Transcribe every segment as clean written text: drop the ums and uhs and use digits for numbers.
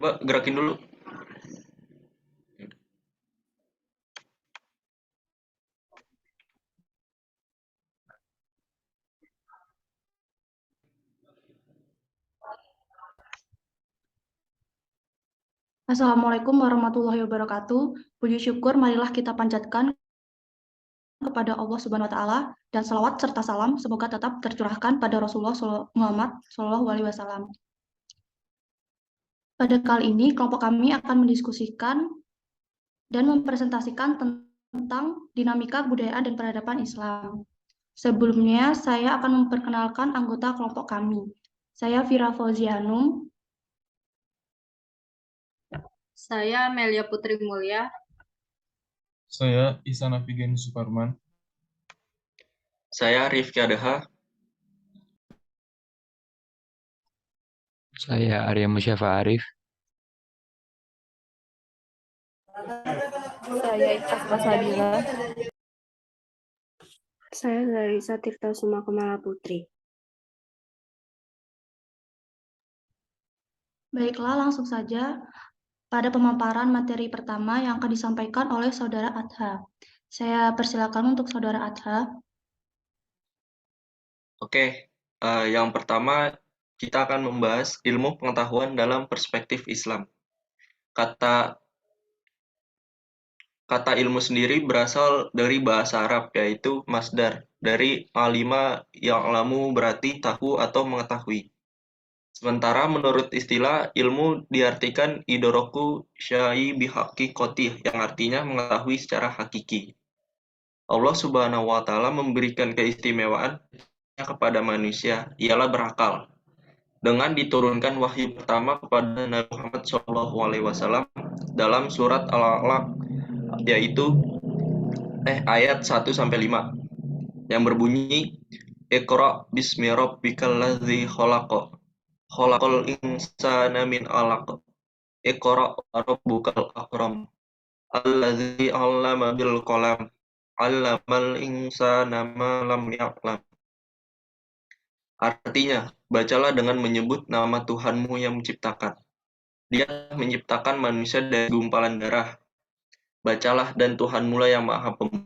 Mbak, gerakin dulu. Assalamualaikum warahmatullahi wabarakatuh. Puji syukur marilah kita panjatkan kepada Allah Subhanahu wa taala dan salawat serta salam semoga tetap tercurahkan pada Rasulullah Muhammad Shallallahu alaihi wasallam. Pada kali ini kelompok kami akan mendiskusikan dan mempresentasikan tentang dinamika kebudayaan dan peradaban Islam. Sebelumnya saya akan memperkenalkan anggota kelompok kami. Saya Vira Fauzianum. Saya Melia Putri Mulya. Saya Ihsan Afigen Suparman. Saya Rifki Adeha. Saya Arya Musyafa Arif. Saya Ikhlas Pasabila. Saya Larissa Tirta Sumakumala Putri. Baiklah, langsung saja pada pemaparan materi pertama yang akan disampaikan oleh Saudara Adha. Saya persilakan untuk Saudara Adha. Oke, yang pertama kita akan membahas ilmu pengetahuan dalam perspektif Islam. Kata ilmu sendiri berasal dari bahasa Arab, yaitu masdar, dari alima ya'lamu berarti tahu atau mengetahui. Sementara menurut istilah, ilmu diartikan idoroku syai bihaqi qotih, yang artinya mengetahui secara hakiki. Allah Subhanahu wa Ta'ala memberikan keistimewaan kepada manusia, ialah berakal. Dengan diturunkan wahyu pertama kepada Nabi Muhammad SAW dalam surat Al-Alaq, yaitu ayat 1-5, yang berbunyi, Iqra bismi rabbikal ladzi khalaq. Khalaqal insana min 'alaq. Iqra rabbukal akram. Alladzi 'allama bil qalam. 'Allamal insana ma lam ya'lam. Artinya, bacalah dengan menyebut nama Tuhanmu yang menciptakan. Dia menciptakan manusia dari gumpalan darah. Bacalah dan Tuhanmu lah yang maha pemurah,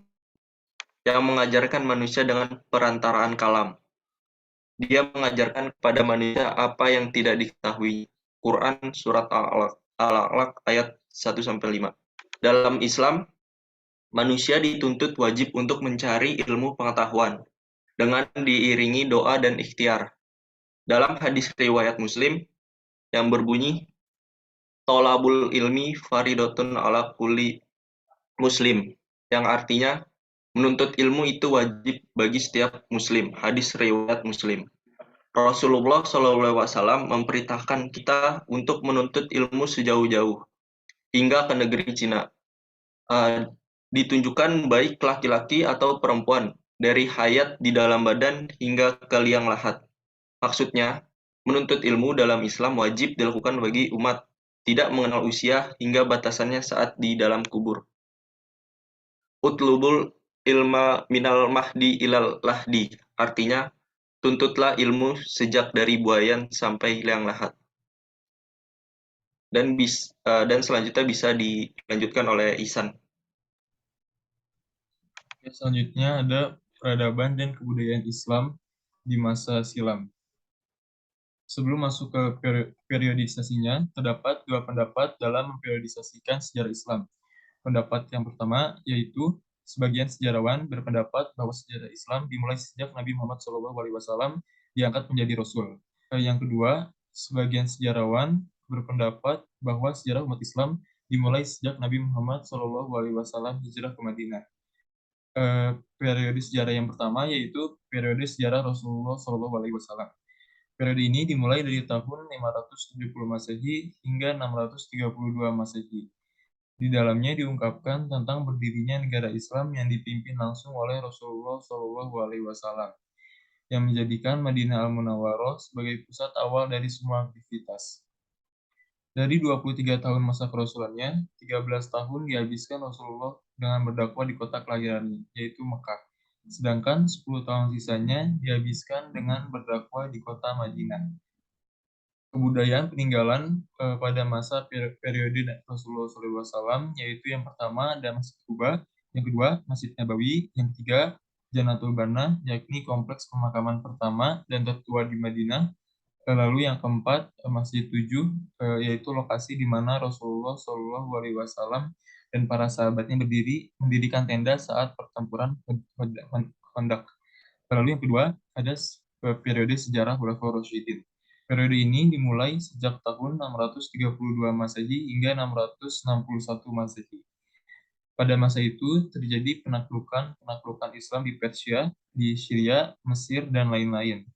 yang mengajarkan manusia dengan perantaraan kalam. Dia mengajarkan kepada manusia apa yang tidak diketahui. Quran Surat Al-Alaq ayat 1-5. Dalam Islam, manusia dituntut wajib untuk mencari ilmu pengetahuan dengan diiringi doa dan ikhtiar. Dalam hadis riwayat Muslim yang berbunyi, Tolabul ilmi faridotun ala kulli muslim, yang artinya menuntut ilmu itu wajib bagi setiap muslim. Hadis riwayat Muslim. Rasulullah SAW memperintahkan kita untuk menuntut ilmu sejauh-jauh hingga ke negeri Cina. Ditunjukkan baik laki-laki atau perempuan, dari hayat di dalam badan hingga ke liang lahat. Maksudnya, menuntut ilmu dalam Islam wajib dilakukan bagi umat, tidak mengenal usia hingga batasannya saat di dalam kubur. Utlubul ilma minal mahdi ilal lahdi, artinya tuntutlah ilmu sejak dari buayan sampai liang lahat. Dan selanjutnya bisa dilanjutkan oleh Ihsan. Selanjutnya ada peradaban dan kebudayaan Islam di masa silam. Sebelum masuk ke periodisasinya, terdapat dua pendapat dalam memperiodisasikan sejarah Islam. Pendapat yang pertama yaitu sebagian sejarawan berpendapat bahwa sejarah Islam dimulai sejak Nabi Muhammad SAW diangkat menjadi Rasul. Yang kedua, sebagian sejarawan berpendapat bahwa sejarah umat Islam dimulai sejak Nabi Muhammad SAW hijrah ke Madinah. Periode sejarah yang pertama yaitu periode sejarah Rasulullah SAW. Periode ini dimulai dari tahun 570 Masehi hingga 632 Masehi. Di dalamnya diungkapkan tentang berdirinya negara Islam yang dipimpin langsung oleh Rasulullah SAW, yang menjadikan Madinah Al-Munawwarah sebagai pusat awal dari semua aktivitas. Dari 23 tahun masa kerasulannya, 13 tahun dihabiskan Rasulullah dengan berdakwah di kota kelahirannya, yaitu Mekah. Sedangkan 10 tahun sisanya dihabiskan dengan berdakwah di kota Madinah. kebudayaan peninggalan pada masa periode Rasulullah SAW, yaitu yang pertama ada Masjid Kuba, yang kedua Masjid Nabawi, yang ketiga Janatul Bana, yakni kompleks pemakaman pertama dan tertua di Madinah. Lalu yang keempat Masjid Tujuh, yaitu lokasi di mana Rasulullah SAW dan para sahabatnya mendirikan tenda saat pertempuran Khandaq. Lalu yang kedua ada periode sejarah Khulafaur Rasyidin. Periode ini dimulai sejak tahun 632 Masehi hingga 661 Masehi. Pada masa itu terjadi penaklukan Islam di Persia, di Syria, Mesir, dan lain-lain.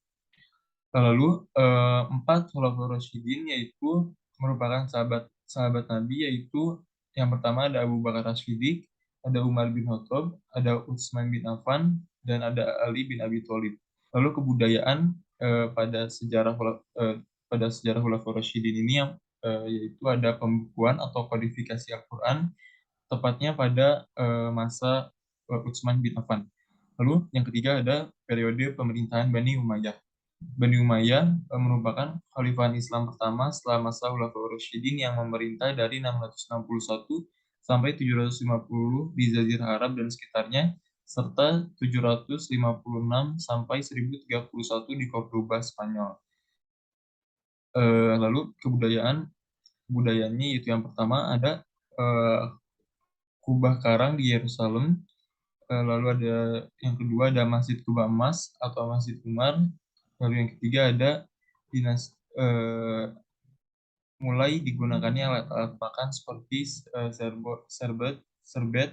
Lalu empat Khulafaur Rasyidin yaitu merupakan sahabat Nabi, yaitu yang pertama ada Abu Bakar As-Siddiq, ada Umar bin Khattab, ada Utsman bin Affan, dan ada Ali bin Abi Thalib. Lalu kebudayaan pada sejarah Khulafaur Rasyidin ini yaitu ada pembukuan atau kodifikasi Al-Quran, tepatnya pada masa Utsman bin Affan. Lalu yang ketiga ada periode pemerintahan Bani Umayyah. Bani Umayyah merupakan khalifah Islam pertama setelah masa Khulafaur Rasyidin yang memerintah dari 661 sampai 750 di Jazirah Arab dan sekitarnya, serta 756 sampai 1031 di Cordoba, Spanyol. Lalu kebudayaannya itu yang pertama ada kubah karang di Yerusalem. Lalu ada yang kedua ada Masjid Kubah Emas atau Masjid Umar. Lalu yang ketiga ada mulai digunakannya alat-alat makan seperti serbet,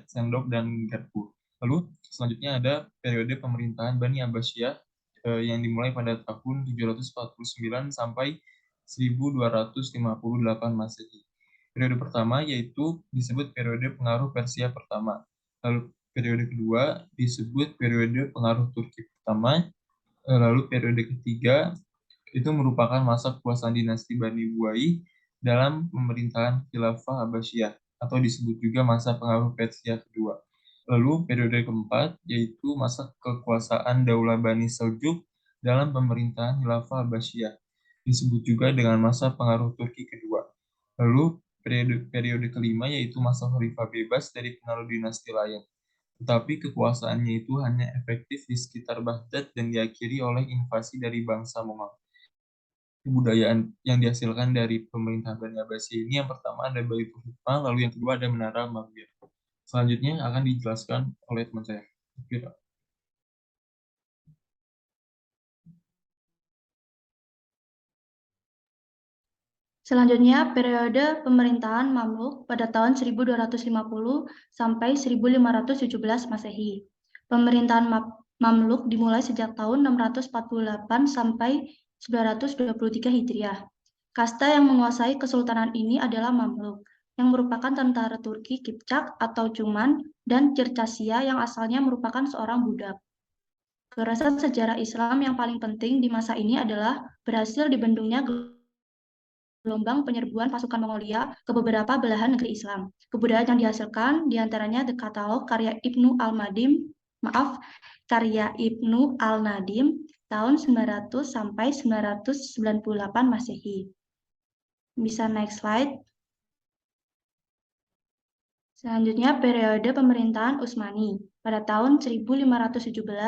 sendok, dan garpu. Lalu selanjutnya ada periode pemerintahan Bani Abbasiyah yang dimulai pada tahun 749 sampai 1258 Masehi. Periode pertama yaitu disebut periode pengaruh Persia pertama. Lalu periode kedua disebut periode pengaruh Turki pertama. Lalu periode ketiga itu merupakan masa kekuasaan dinasti Bani Buai dalam pemerintahan Khilafah Abbasiyah atau disebut juga masa pengaruh Persia kedua. Lalu periode keempat yaitu masa kekuasaan Daulah Bani Seljuk dalam pemerintahan Khilafah Abbasiyah, disebut juga dengan masa pengaruh Turki kedua. Lalu periode kelima yaitu masa khalifah bebas dari pengaruh dinasti lain. Tetapi kekuasaannya itu hanya efektif di sekitar Baghdad dan diakhiri oleh invasi dari bangsa Mongol. Kebudayaan yang dihasilkan dari pemerintahan Bani Abbasiyah ini yang pertama ada Baitul Hikmah, lalu yang kedua ada Menara Maghfir. Selanjutnya akan dijelaskan oleh teman saya. Selanjutnya, periode pemerintahan Mamluk pada tahun 1250 sampai 1517 Masehi. Pemerintahan Mamluk dimulai sejak tahun 648 sampai 923 Hijriah. Kasta yang menguasai kesultanan ini adalah Mamluk, yang merupakan tentara Turki Kipchak atau Cuman, dan Circassia yang asalnya merupakan seorang budak. Gerakan sejarah Islam yang paling penting di masa ini adalah berhasil dibendungnya gelombang penyerbuan pasukan Mongolia ke beberapa belahan negeri Islam. Kebudayaan yang dihasilkan diantaranya The Katalog karya Ibnu Al-Nadim tahun 900 sampai 998 Masehi. Bisa next slide. Selanjutnya periode pemerintahan Utsmani pada tahun 1517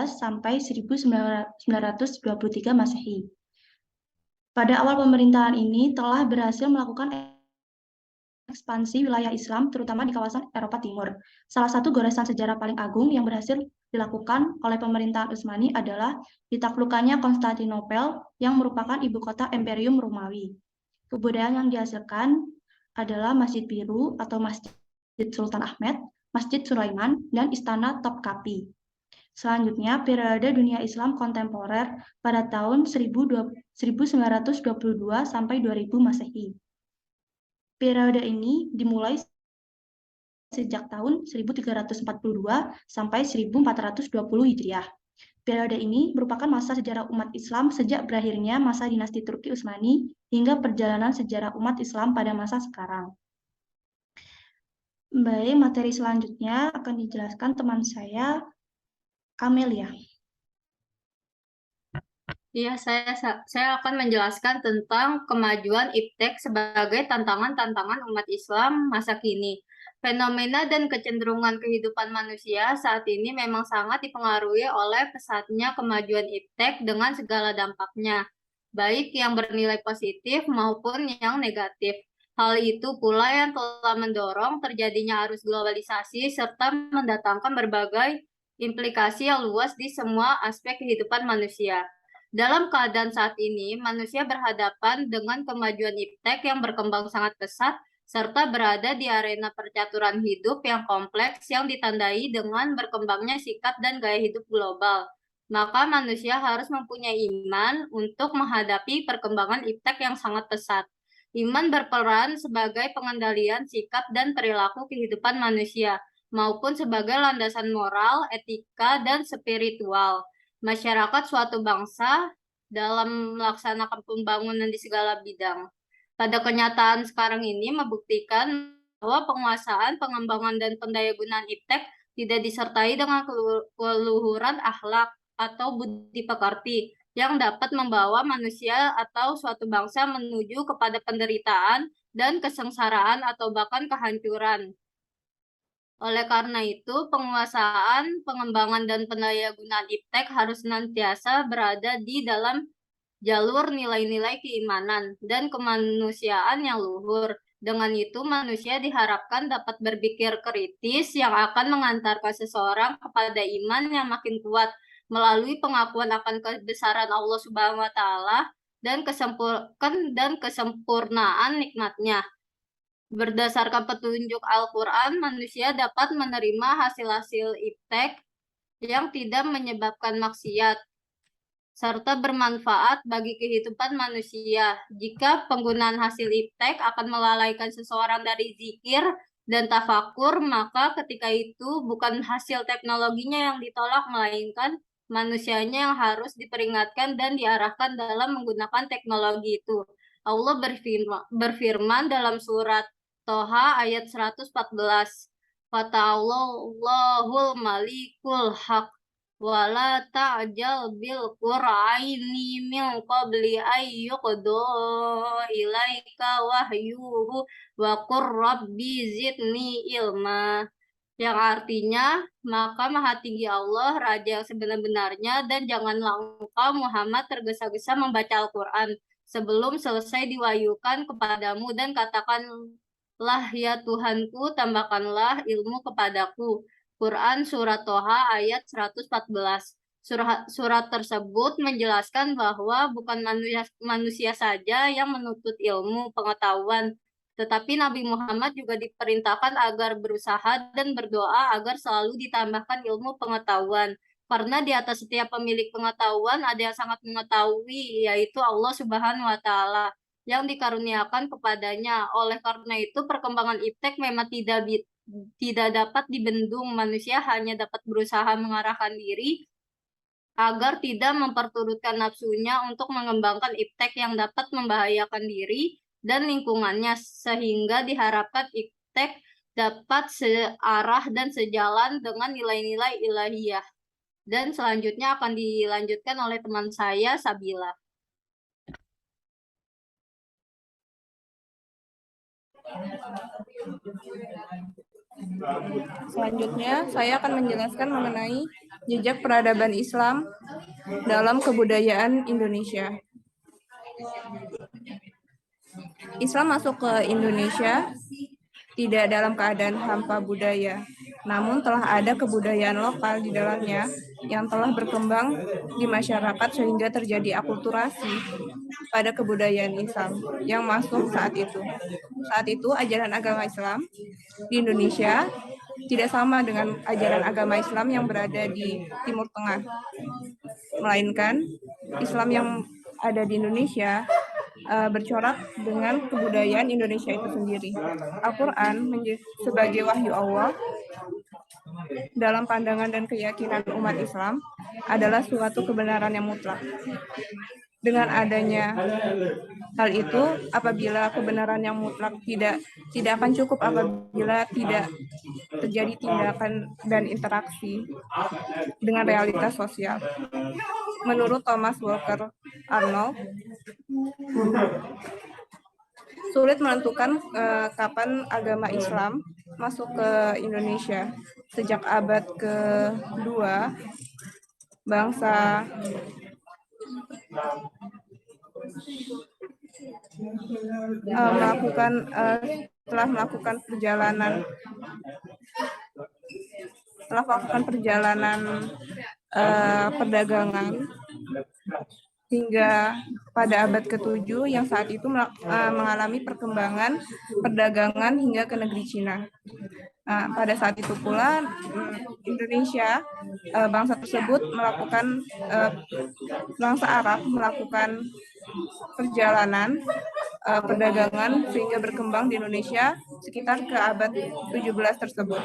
sampai 1923 Masehi. Pada awal pemerintahan ini telah berhasil melakukan ekspansi wilayah Islam terutama di kawasan Eropa Timur. Salah satu goresan sejarah paling agung yang berhasil dilakukan oleh pemerintahan Utsmani adalah ditaklukkannya Konstantinopel yang merupakan ibu kota Imperium Romawi. Kebudayaan yang dihasilkan adalah Masjid Biru atau Masjid Sultan Ahmed, Masjid Sulaiman, dan Istana Topkapi. Selanjutnya, periode dunia Islam kontemporer pada tahun 1922 sampai 2000 Masehi. Periode ini dimulai sejak tahun 1342 sampai 1420 Hijriah. Periode ini merupakan masa sejarah umat Islam sejak berakhirnya masa dinasti Turki Utsmani hingga perjalanan sejarah umat Islam pada masa sekarang. Baik, materi selanjutnya akan dijelaskan teman saya, Amelia. Iya, saya akan menjelaskan tentang kemajuan iptek sebagai tantangan-tantangan umat Islam masa kini. Fenomena dan kecenderungan kehidupan manusia saat ini memang sangat dipengaruhi oleh pesatnya kemajuan iptek dengan segala dampaknya, baik yang bernilai positif maupun yang negatif. Hal itu pula yang telah mendorong terjadinya arus globalisasi serta mendatangkan berbagai implikasi yang luas di semua aspek kehidupan manusia. Dalam keadaan saat ini, manusia berhadapan dengan kemajuan iptek yang berkembang sangat pesat, serta berada di arena percaturan hidup yang kompleks yang ditandai dengan berkembangnya sikap dan gaya hidup global. Maka manusia harus mempunyai iman untuk menghadapi perkembangan iptek yang sangat pesat. Iman berperan sebagai pengendalian sikap dan perilaku kehidupan manusia, maupun sebagai landasan moral, etika, dan spiritual masyarakat suatu bangsa dalam melaksanakan pembangunan di segala bidang. Pada kenyataan sekarang ini membuktikan bahwa penguasaan, pengembangan, dan pendayagunaan iptek tidak disertai dengan keluhuran akhlak atau budi pekerti yang dapat membawa manusia atau suatu bangsa menuju kepada penderitaan dan kesengsaraan atau bahkan kehancuran. Oleh karena itu, penguasaan, pengembangan, dan pendayagunaan iptek harus senantiasa berada di dalam jalur nilai-nilai keimanan dan kemanusiaan yang luhur. Dengan itu, manusia diharapkan dapat berpikir kritis yang akan mengantarkan seseorang kepada iman yang makin kuat melalui pengakuan akan kebesaran Allah Subhanahu wa Ta'ala dan kesempurnaan nikmatnya. Berdasarkan petunjuk Al-Quran, manusia dapat menerima hasil-hasil iptek yang tidak menyebabkan maksiat, serta bermanfaat bagi kehidupan manusia. Jika penggunaan hasil iptek akan melalaikan seseorang dari zikir dan tafakur, maka ketika itu bukan hasil teknologinya yang ditolak, melainkan manusianya yang harus diperingatkan dan diarahkan dalam menggunakan teknologi itu. Allah berfirman dalam surat Toha ayat 114. Fata'allahul malikul haq wala ta'jal bil qur'aini min qabli ayyuqdo ilaika wahyuhu wa qur rabbi zidni ilma. Yang artinya, maka maha tinggi Allah, Raja yang sebenar-benarnya, dan janganlah engkau Muhammad tergesa-gesa membaca Al-Quran sebelum selesai diwahyukan kepadamu, dan katakanlah ya Tuhanku, tambahkanlah ilmu kepadaku. Quran Surat Toha ayat 114. Surat tersebut menjelaskan bahwa bukan manusia saja yang menuntut ilmu pengetahuan, tetapi Nabi Muhammad juga diperintahkan agar berusaha dan berdoa agar selalu ditambahkan ilmu pengetahuan. Karena di atas setiap pemilik pengetahuan ada yang sangat mengetahui, yaitu Allah Subhanahu wa Ta'ala yang dikaruniakan kepadanya. Oleh karena itu, perkembangan iptek memang tidak dapat dibendung. Manusia hanya dapat berusaha mengarahkan diri agar tidak memperturutkan nafsunya untuk mengembangkan iptek yang dapat membahayakan diri dan lingkungannya, sehingga diharapkan iptek dapat searah dan sejalan dengan nilai-nilai ilahiyah. Dan selanjutnya akan dilanjutkan oleh teman saya, Sabila. Selanjutnya, saya akan menjelaskan mengenai jejak peradaban Islam dalam kebudayaan Indonesia. Islam masuk ke Indonesia tidak dalam keadaan hampa budaya, namun telah ada kebudayaan lokal di dalamnya yang telah berkembang di masyarakat sehingga terjadi akulturasi pada kebudayaan Islam yang masuk saat itu. Saat itu ajaran agama Islam di Indonesia tidak sama dengan ajaran agama Islam yang berada di Timur Tengah, melainkan Islam yang ada di Indonesia bercorak dengan kebudayaan Indonesia itu sendiri. Al-Quran sebagai wahyu Allah dalam pandangan dan keyakinan umat Islam adalah suatu kebenaran yang mutlak. Dengan adanya Hal itu apabila kebenaran yang mutlak tidak akan cukup apabila tidak terjadi tindakan dan interaksi dengan realitas sosial. Menurut Thomas Walker Arnold, sulit menentukan kapan agama Islam masuk ke Indonesia. Sejak abad ke-2, bangsa telah melakukan perdagangan hingga pada abad ke-7 yang saat itu mengalami perkembangan perdagangan hingga ke negeri Cina. Pada saat itu pula Indonesia, bangsa tersebut bangsa Arab melakukan perjalanan perdagangan sehingga berkembang di Indonesia sekitar ke abad 17 tersebut.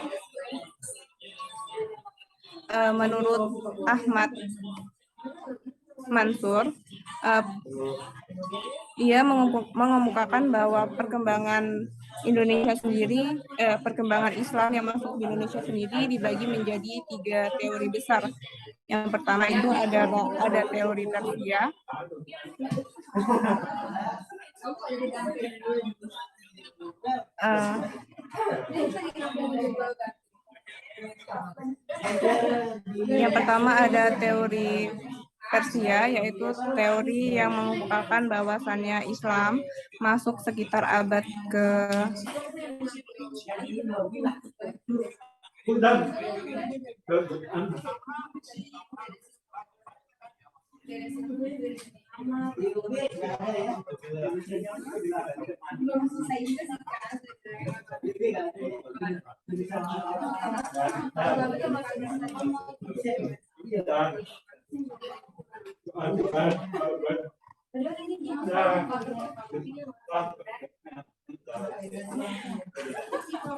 Menurut Ahmad Mansur, ia mengemukakan bahwa perkembangan perkembangan Islam yang masuk di Indonesia sendiri dibagi menjadi 3 teori besar. Yang pertama itu ada teori Persia, yang pertama ada teori Persia, yaitu teori yang mengemukakan bahwasannya Islam masuk sekitar abad ke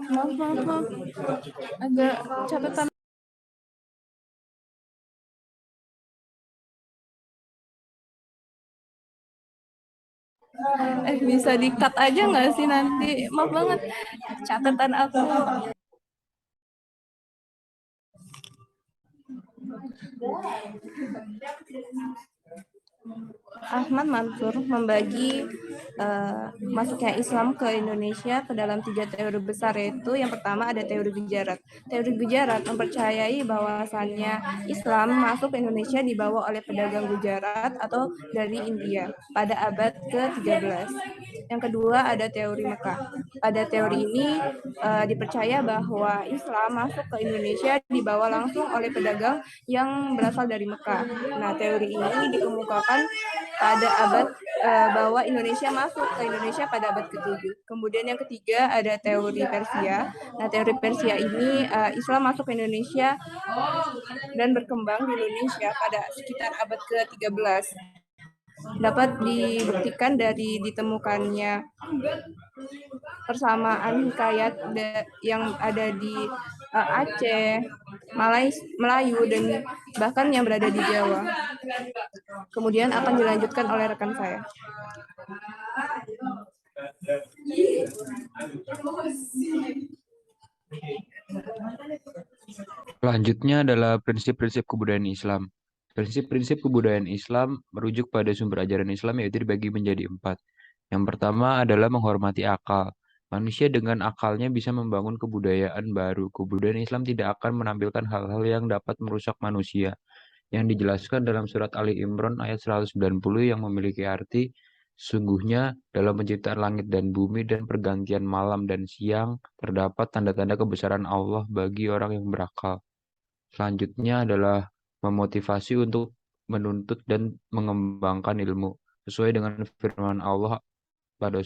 maaf, agak catatan. Bisa di-cut aja nggak sih nanti? Maaf banget, catatan aku. Ahmad Mansur membagi masuknya Islam ke Indonesia ke dalam 3 teori besar, yaitu yang pertama ada teori Gujarat. Teori Gujarat mempercayai bahwasannya Islam masuk ke Indonesia dibawa oleh pedagang Gujarat atau dari India pada abad ke-13. Yang kedua ada teori Mekah. Pada teori ini dipercaya bahwa Islam masuk ke Indonesia dibawa langsung oleh pedagang yang berasal dari Mekah. Nah, teori ini dikemukakan pada abad bahwa Indonesia masuk ke Indonesia pada abad ke-7. Kemudian yang ketiga ada teori Persia. Nah, teori Persia ini Islam masuk ke Indonesia dan berkembang di Indonesia pada sekitar abad ke-13. Dapat dibuktikan dari ditemukannya persamaan hikayat yang ada di Aceh, Melayu, dan bahkan yang berada di Jawa. Kemudian akan dilanjutkan oleh rekan saya. Selanjutnya adalah prinsip-prinsip kebudayaan Islam. Prinsip-prinsip kebudayaan Islam merujuk pada sumber ajaran Islam, yaitu dibagi menjadi 4. Yang pertama adalah menghormati akal. Manusia dengan akalnya bisa membangun kebudayaan baru. Kebudayaan Islam tidak akan menampilkan hal-hal yang dapat merusak manusia. Yang dijelaskan dalam surat Ali Imran ayat 190 yang memiliki arti, sesungguhnya dalam penciptaan langit dan bumi dan pergantian malam dan siang terdapat tanda-tanda kebesaran Allah bagi orang yang berakal. Selanjutnya adalah memotivasi untuk menuntut dan mengembangkan ilmu sesuai dengan firman Allah pada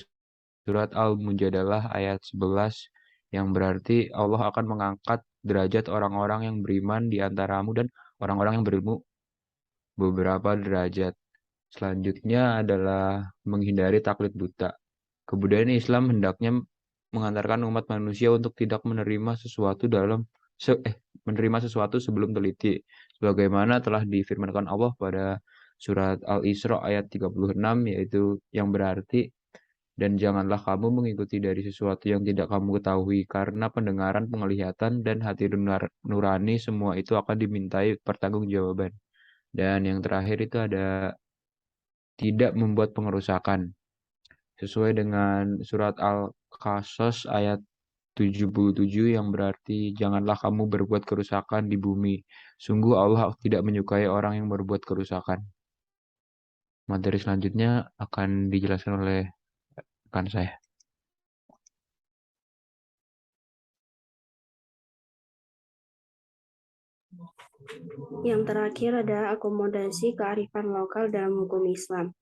surat Al-Mujadalah ayat 11 yang berarti Allah akan mengangkat derajat orang-orang yang beriman di antaramu dan orang-orang yang berilmu beberapa derajat. Selanjutnya adalah menghindari taklid buta. Kebudayaan Islam hendaknya mengantarkan umat manusia untuk tidak menerima sesuatu sebelum teliti, sebagaimana telah difirmankan Allah pada surat Al-Isra ayat 36, yaitu yang berarti, dan janganlah kamu mengikuti dari sesuatu yang tidak kamu ketahui, karena pendengaran, penglihatan, dan hati nurani semua itu akan dimintai pertanggungjawaban. Dan yang terakhir itu ada tidak membuat pengerusakan, sesuai dengan surat Al-Qasas ayat 77 yang berarti janganlah kamu berbuat kerusakan di bumi. Sungguh Allah tidak menyukai orang yang berbuat kerusakan. Materi selanjutnya akan dijelaskan oleh rekan saya. Yang terakhir ada akomodasi kearifan lokal dalam hukum Islam.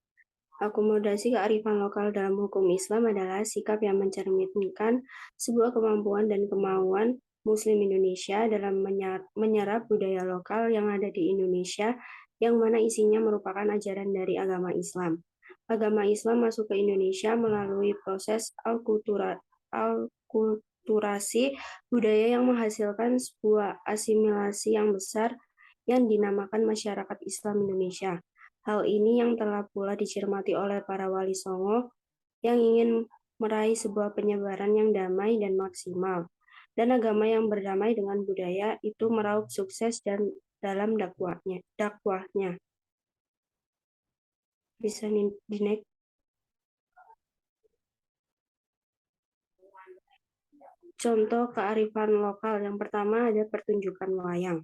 Akomodasi kearifan lokal dalam hukum Islam adalah sikap yang mencerminkan sebuah kemampuan dan kemauan Muslim Indonesia dalam menyerap budaya lokal yang ada di Indonesia, yang mana isinya merupakan ajaran dari agama Islam. Agama Islam masuk ke Indonesia melalui proses alkulturasi budaya yang menghasilkan sebuah asimilasi yang besar yang dinamakan masyarakat Islam Indonesia. Hal ini yang telah pula dicermati oleh para wali songo yang ingin meraih sebuah penyebaran yang damai dan maksimal. Dan agama yang berdamai dengan budaya itu meraup sukses dan dalam dakwahnya. Bisa di next. Contoh kearifan lokal yang pertama ada pertunjukan wayang.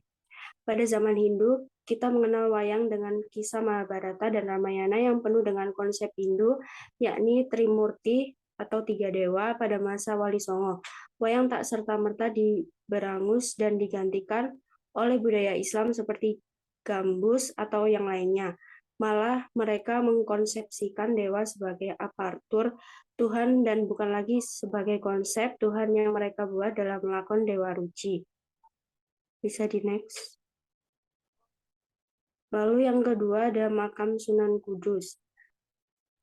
Pada zaman Hindu, kita mengenal wayang dengan kisah Mahabharata dan Ramayana yang penuh dengan konsep Hindu, yakni Trimurti atau tiga dewa pada masa Wali Songo. Wayang tak serta-merta diberangus dan digantikan oleh budaya Islam seperti gambus atau yang lainnya. Malah mereka mengkonsepsikan dewa sebagai aparatur Tuhan dan bukan lagi sebagai konsep Tuhan yang mereka buat dalam lakon Dewa Ruci. Bisa di next. Lalu yang kedua ada makam Sunan Kudus.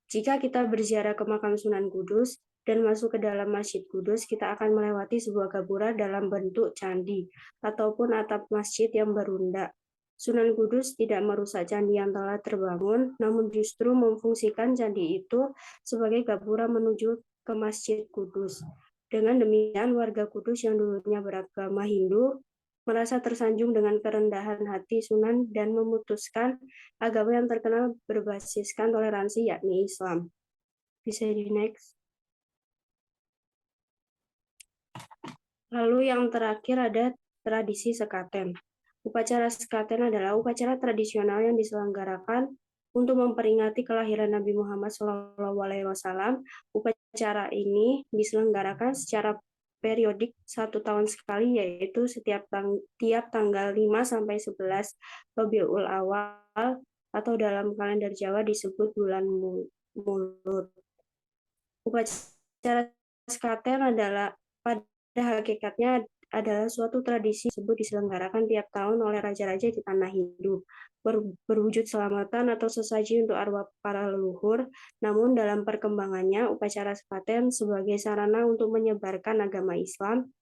Jika kita berziarah ke makam Sunan Kudus dan masuk ke dalam Masjid Kudus, kita akan melewati sebuah gapura dalam bentuk candi ataupun atap masjid yang berundak. Sunan Kudus tidak merusak candi yang telah terbangun, namun justru memfungsikan candi itu sebagai gapura menuju ke Masjid Kudus. Dengan demikian, warga Kudus yang dulunya beragama Hindu merasa tersanjung dengan kerendahan hati Sunan dan memutuskan agama yang terkenal berbasiskan toleransi, yakni Islam. Bisa di next. Lalu yang terakhir ada tradisi sekaten. Upacara sekaten adalah upacara tradisional yang diselenggarakan untuk memperingati kelahiran Nabi Muhammad SAW. Upacara ini diselenggarakan secara periodik 1 tahun sekali, yaitu tiap tanggal 5 sampai 11 Rabiul Awal atau dalam kalender Jawa disebut bulan Mulut. Upacara sekaten adalah pada hakikatnya adalah suatu tradisi tersebut diselenggarakan tiap tahun oleh raja-raja di tanah Hindu, berwujud selamatan atau sesaji untuk arwah para leluhur. Namun dalam perkembangannya, upacara sekaten sebagai sarana untuk menyebarkan agama Islam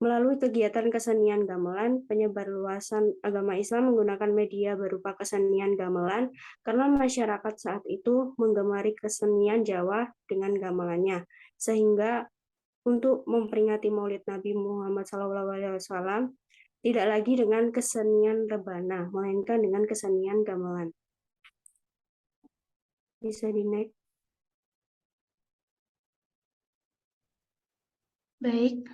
melalui kegiatan kesenian gamelan. Penyebarluasan agama Islam menggunakan media berupa kesenian gamelan karena masyarakat saat itu menggemari kesenian Jawa dengan gamelannya, sehingga untuk memperingati Maulid Nabi Muhammad SAW tidak lagi dengan kesenian rebana, melainkan dengan kesenian gamelan. Bisa di next. Baik,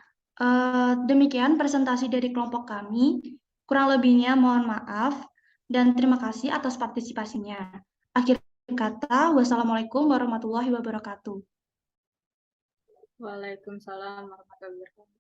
demikian presentasi dari kelompok kami. Kurang lebihnya mohon maaf dan terima kasih atas partisipasinya. Akhir kata, wassalamualaikum warahmatullahi wabarakatuh. Waalaikumsalam warahmatullahi wabarakatuh.